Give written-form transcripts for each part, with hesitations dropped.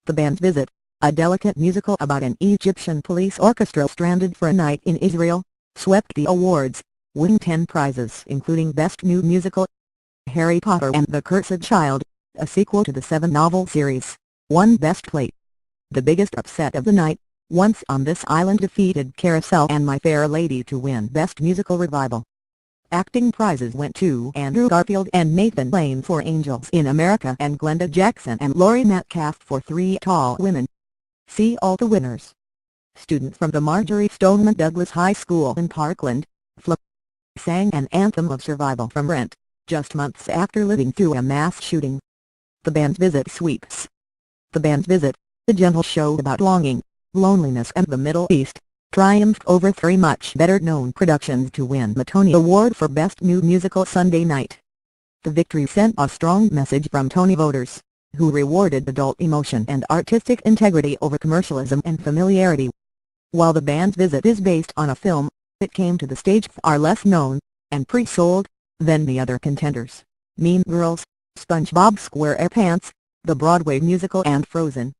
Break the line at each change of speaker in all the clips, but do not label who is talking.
The Band's Visit, a delicate musical about an Egyptian police orchestra stranded for a night in Israel, swept the awards, winning 10 prizes including Best New Musical. Harry Potter and the Cursed Child, a sequel to the 7-novel series, won Best Play. The biggest upset of the night, Once on This Island defeated Carousel and My Fair Lady to win Best Musical Revival. Acting prizes went to Andrew Garfield and Nathan Lane for Angels in America and Glenda Jackson and Laurie Metcalf for Three Tall Women. See all the winners. Student from the Marjorie Stoneman Douglas High School in Parkland, Florida, sang an anthem of survival from Rent, just months after living through a mass shooting. The Band's Visit sweeps. The Band's Visit, the gentle show about longing, loneliness and the Middle East, triumphed over 3 much better-known productions to win the Tony Award for Best New Musical Sunday night. The victory sent a strong message from Tony voters, who rewarded adult emotion and artistic integrity over commercialism and familiarity. While The Band's Visit is based on a film, it came to the stage far less known, and pre-sold, than the other contenders, Mean Girls, SpongeBob SquarePants, the Broadway musical and Frozen.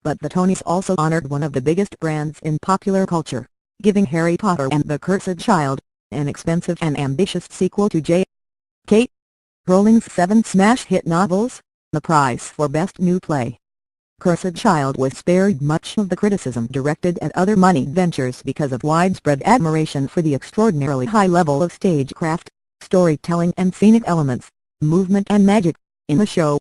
But the Tonys also honored one of the biggest brands in popular culture, giving Harry Potter and the Cursed Child, an expensive and ambitious sequel to J.K. Rowling's 7 smash hit novels, the prize for Best New Play. Cursed Child was spared much of the criticism directed at other money ventures because of widespread admiration for the extraordinarily high level of stagecraft, storytelling and scenic elements, movement and magic, in the show.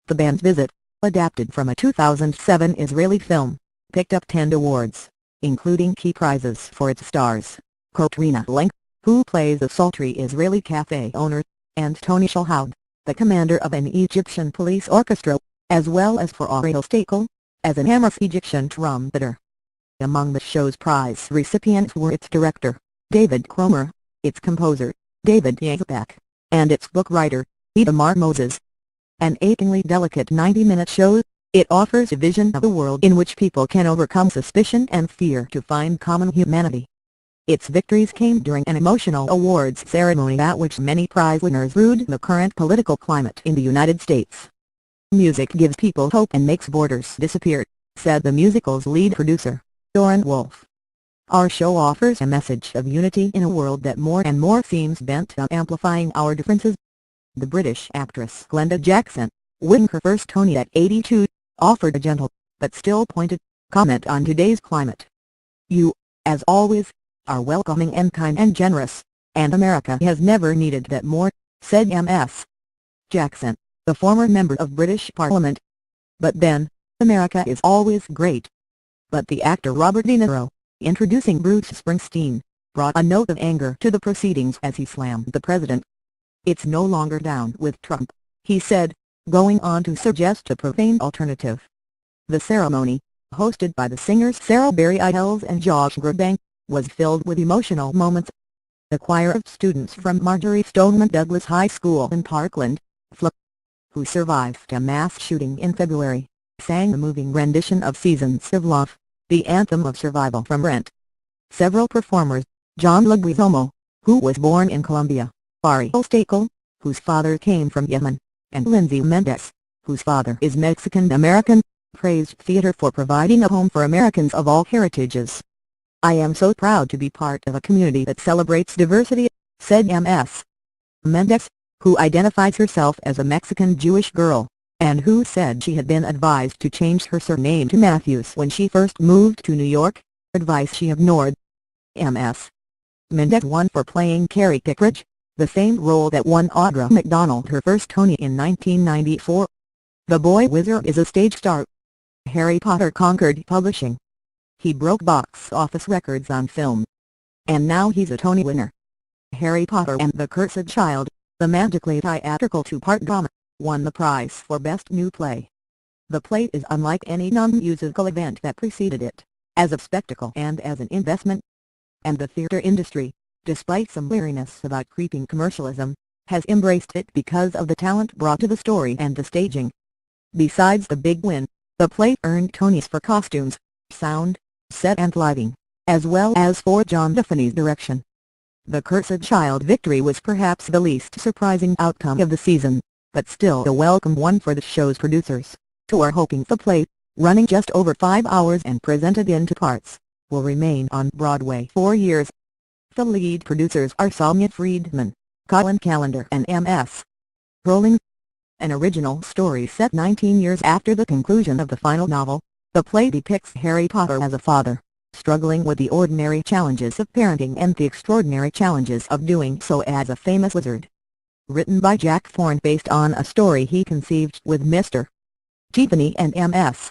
The Band's Visit, adapted from a 2007 Israeli film, picked up 10 awards, including key prizes for its stars, Katrina Lenk, who plays a sultry Israeli cafe owner, and Tony Shalhoub, the commander of an Egyptian police orchestra, as well as for Ariel Stakel, as an Hamas Egyptian trumpeter. Among the show's prize recipients were its director, David Cromer, its composer, David Yazbek, and its book writer, Itamar Moses. An achingly delicate 90-minute show, it offers a vision of a world in which people can overcome suspicion and fear to find common humanity. Its victories came during an emotional awards ceremony at which many prize winners rued the current political climate in the United States. "Music gives people hope and makes borders disappear," said the musical's lead producer, Doran Wolf. "Our show offers a message of unity in a world that more and more seems bent on amplifying our differences." The British actress Glenda Jackson, winning her first Tony at 82, offered a gentle, but still pointed, comment on today's climate. "You, as always, are welcoming and kind and generous, and America has never needed that more," said Ms. Jackson, the former member of British Parliament. "But then, America is always great." But the actor Robert De Niro, introducing Bruce Springsteen, brought a note of anger to the proceedings as he slammed the president. "It's no longer down with Trump," he said, going on to suggest a profane alternative. The ceremony, hosted by the singers Sarah Bareilles Iles and Josh Grobank, was filled with emotional moments. The choir of students from Marjorie Stoneman Douglas High School in Parkland, Florida, who survived a mass shooting in February, sang a moving rendition of Seasons of Love, the anthem of survival from Rent. Several performers, John Leguizamo, who was born in Colombia, Ariel Stakel, whose father came from Yemen, and Lindsay Mendez, whose father is Mexican-American, praised theater for providing a home for Americans of all heritages. "I am so proud to be part of a community that celebrates diversity," said Ms. Mendez, who identifies herself as a Mexican Jewish girl, and who said she had been advised to change her surname to Matthews when she first moved to New York, advice she ignored. Ms. Mendez won for playing Carrie Kickridge, the same role that won Audra McDonald her first Tony in 1994. The boy wizard is a stage star. Harry Potter conquered publishing. He broke box office records on film. And now he's a Tony winner. Harry Potter and the Cursed Child, the magically theatrical 2-part drama, won the prize for Best New Play. The play is unlike any non-musical event that preceded it, as a spectacle and as an investment. And the theater industry, despite some weariness about creeping commercialism, has embraced it because of the talent brought to the story and the staging. Besides the big win, the play earned Tonys for costumes, sound, set and lighting, as well as for John Duffany's direction. The Cursed Child victory was perhaps the least surprising outcome of the season, but still a welcome one for the show's producers, who are hoping the play, running just over 5 hours and presented in two parts, will remain on Broadway 4 years. The lead producers are Sonia Friedman, Colin Callender and M.S. Rowling. An original story set 19 years after the conclusion of the final novel, the play depicts Harry Potter as a father, struggling with the ordinary challenges of parenting and the extraordinary challenges of doing so as a famous wizard. Written by Jack Thorne based on a story he conceived with Mr. Tiffany and M.S.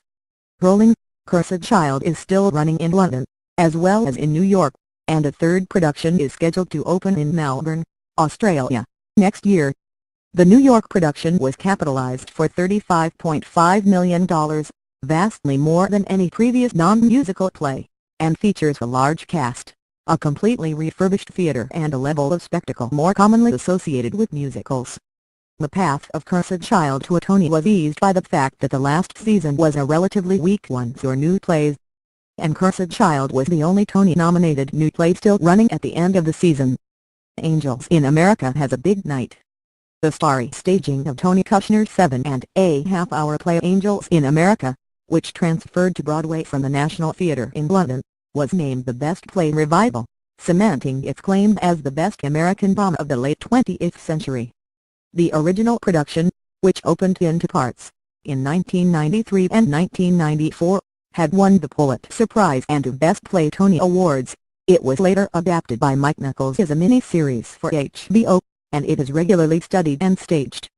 Rowling, Cursed Child is still running in London, as well as in New York, and a third production is scheduled to open in Melbourne, Australia, next year. The New York production was capitalized for $35.5 million, vastly more than any previous non-musical play, and features a large cast, a completely refurbished theatre and a level of spectacle more commonly associated with musicals. The path of Cursed Child to a Tony was eased by the fact that the last season was a relatively weak one for new plays, and Cursed Child was the only Tony-nominated new play still running at the end of the season. Angels in America has a big night. The starry staging of Tony Kushner's 7.5-hour play Angels in America, which transferred to Broadway from the National Theatre in London, was named the best play revival, cementing its claim as the best American drama of the late 20th century. The original production, which opened in two parts, in 1993 and 1994, had won the Pulitzer Prize and two Best Play Tony Awards. It was later adapted by Mike Nichols as a mini-series for HBO, and it is regularly studied and staged.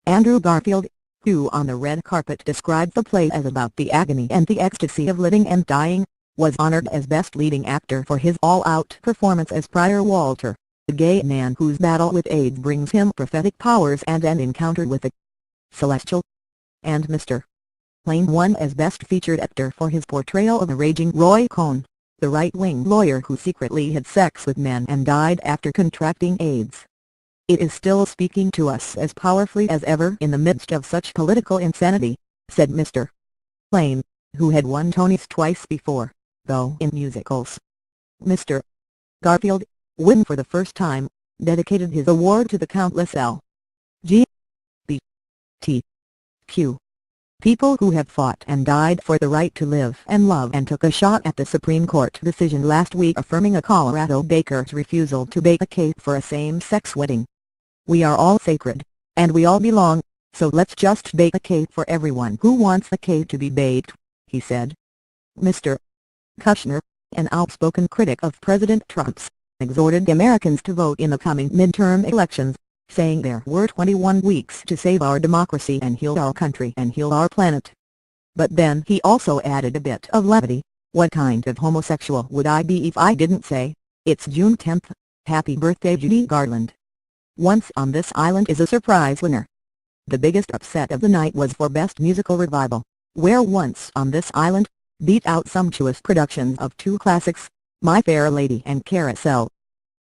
Andrew Garfield, who on the red carpet described the play as about the agony and the ecstasy of living and dying, was honored as Best Leading Actor for his all-out performance as Prior Walter, the gay man whose battle with AIDS brings him prophetic powers and an encounter with the celestial. And Mr. Lane won as Best Featured Actor for his portrayal of the raging Roy Cohn, the right-wing lawyer who secretly had sex with men and died after contracting AIDS. "It is still speaking to us as powerfully as ever in the midst of such political insanity," said Mr. Lane, who had won Tonys twice before, though in musicals. Mr. Garfield, winning for the first time, dedicated his award to the countless L.G.B.T.Q. people who have fought and died for the right to live and love, and took a shot at the Supreme Court decision last week affirming a Colorado baker's refusal to bake a cake for a same-sex wedding. "We are all sacred, and we all belong, so let's just bake a cake for everyone who wants the cake to be baked," he said. Mr. Kushner, an outspoken critic of President Trump's, exhorted Americans to vote in the coming midterm elections, saying there were 21 weeks to save our democracy and heal our country and heal our planet. But then he also added a bit of levity: "What kind of homosexual would I be if I didn't say, 'It's June 10th, happy birthday Judy Garland.'" Once on This Island is a surprise winner. The biggest upset of the night was for Best Musical Revival, where Once on This Island beat out sumptuous productions of two classics, My Fair Lady and Carousel.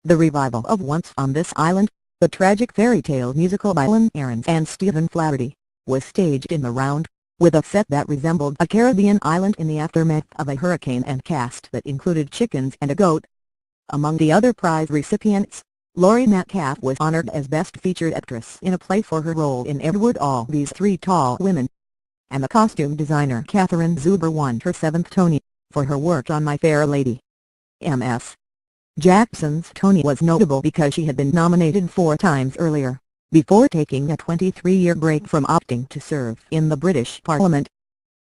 The revival of Once on This Island, the tragic fairy tale musical by Lynn Ahrens and Stephen Flaherty, was staged in the round, with a set that resembled a Caribbean island in the aftermath of a hurricane and cast that included chickens and a goat. Among the other prize recipients, Laurie Metcalf was honored as Best Featured Actress in a play for her role in Edward Albee's Three Tall Women. And the costume designer Catherine Zuber won her 7th Tony, for her work on My Fair Lady. M.S. Jackson's Tony was notable because she had been nominated 4 times earlier, before taking a 23-year break from opting to serve in the British Parliament.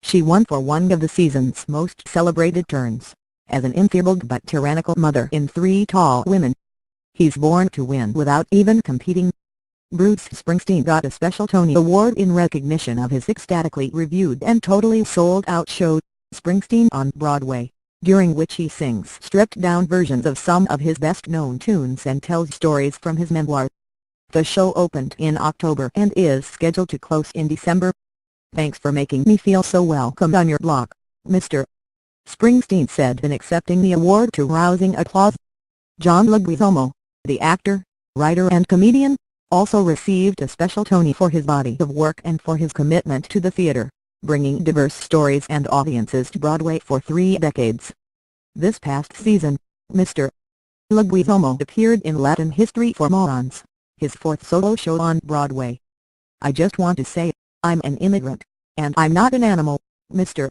She won for one of the season's most celebrated turns, as an enfeebled but tyrannical mother in Three Tall Women. He's born to win without even competing. Bruce Springsteen got a special Tony Award in recognition of his ecstatically reviewed and totally sold-out show, Springsteen on Broadway, during which he sings stripped-down versions of some of his best-known tunes and tells stories from his memoir. The show opened in October and is scheduled to close in December. "Thanks for making me feel so welcome on your block, Mr. Springsteen said in accepting the award to rousing applause. John Leguizamo, the actor, writer and comedian, also received a special Tony for his body of work and for his commitment to the theater, bringing diverse stories and audiences to Broadway for 3 decades. This past season, Mr. Leguizamo appeared in Latin History for Morons, his 4th solo show on Broadway. "I just want to say, I'm an immigrant, and I'm not an animal, Mr.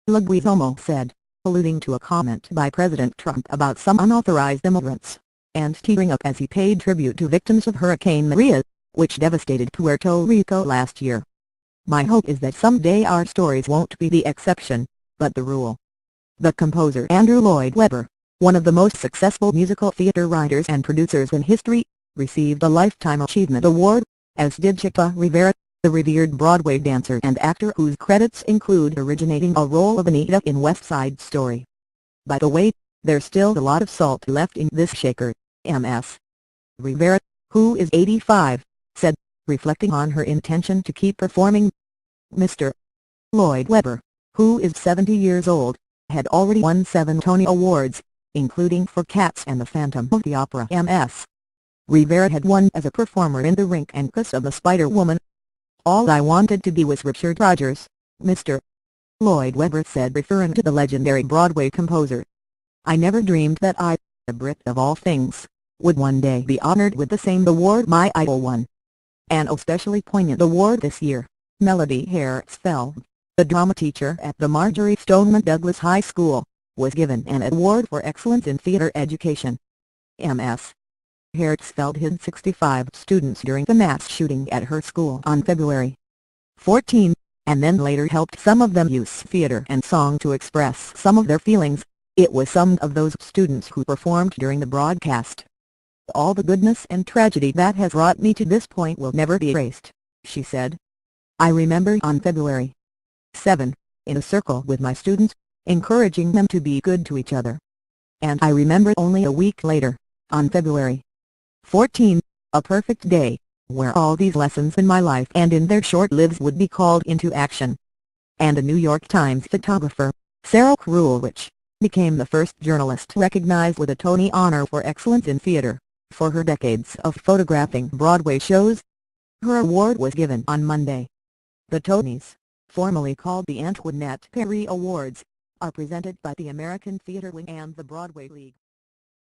Leguizamo said, alluding to a comment by President Trump about some unauthorized immigrants, and tearing up as he paid tribute to victims of Hurricane Maria, which devastated Puerto Rico last year. "My hope is that someday our stories won't be the exception, but the rule." The composer Andrew Lloyd Webber, one of the most successful musical theater writers and producers in history, received a Lifetime Achievement Award, as did Chica Rivera, the revered Broadway dancer and actor whose credits include originating a role of Anita in West Side Story. "By the way, there's still a lot of salt left in this shaker, Ms. Rivera, who is 85, said, reflecting on her intention to keep performing. Mr. Lloyd Webber, who is 70 years old, had already won 7 Tony Awards, including for Cats and the Phantom of the Opera. Ms. Rivera had won as a performer in The Rink and Kiss of the Spider-Woman. "All I wanted to be was Richard Rodgers," Mr. Lloyd Webber said, referring to the legendary Broadway composer. "I never dreamed that I, a Brit of all things, would one day be honored with the same award my idol won." An especially poignant award this year, Melody Hertzfeld, the drama teacher at the Marjorie Stoneman Douglas High School, was given an award for excellence in theater education. Ms. Hertzfeld hid 65 students during the mass shooting at her school on February 14, and then later helped some of them use theater and song to express some of their feelings. "It was some of those students who performed during the broadcast. All the goodness and tragedy that has brought me to this point will never be erased," she said. "I remember on February 7, in a circle with my students, encouraging them to be good to each other. And I remember only a week later, on February 14, a perfect day, where all these lessons in my life and in their short lives would be called into action." And a New York Times photographer, Sarah Krulwich, became the first journalist recognized with a Tony honor for excellence in theater, for her decades of photographing Broadway shows. Her award was given on Monday. The Tonys, formerly called the Antoinette Perry Awards, are presented by the American Theatre Wing and the Broadway League.